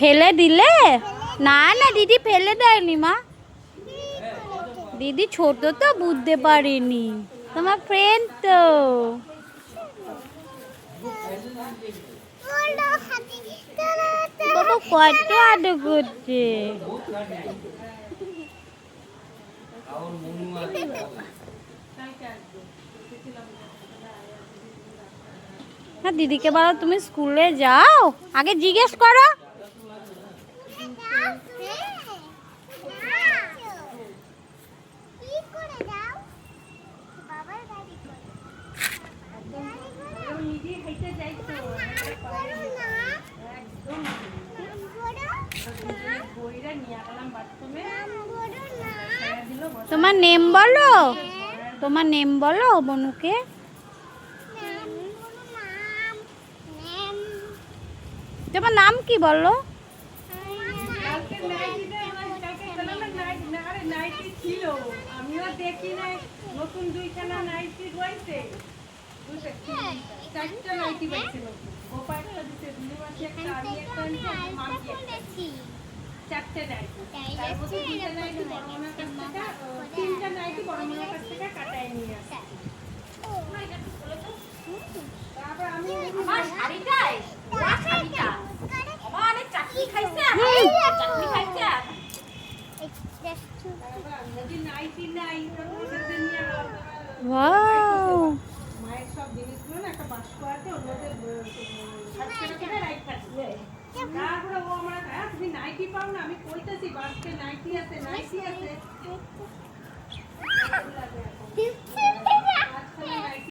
ফেলে দিলে? না না দিদি ফেলে দেয়নি মা, দিদি ছোট তো বুঝতে পারিনি, তোমার ফ্রেন্ড তো। বাবা কত আদর করছে। হ্যাঁ দিদিকে বলো তুমি স্কুলে যাও, আগে জিজ্ঞেস করো। তোমার নেম বলো, তোমার নেম বলো বনুকে। তোমার নাম কি বলো? আমিও দেখি না, নতুন দুইখানা নাইটি রয়েছে, চারটা নাইটি রয়েছে, গোপালটা দিতে দুই মাসে একটা, আমি একটা মাঝে চারটে নাইটি, তার মধ্যে দুইটা নাইটি বড় মামার কাছ থেকে, তিনটা নাইটি বড় মামার কাছ থেকে কাটায় নিয়ে আসছি। তারপর আমি আমার শাড়িটাই শাড়িটা আমার অনেক চাটনি খাইছে, চাটনি খাইছে, যদি নাইটি নাই তখন সেটা নিয়ে ওয়াও মায়ের সব জিনিসগুলো না একটা বাক্স আছে, ওর মধ্যে সাতটা করে রাইট থাকবে। তারপরে ও আমরা তুমি নাইটি পাও না, আমি কইতেছি বাক্সে নাইটি আছে, নাইটি আছে।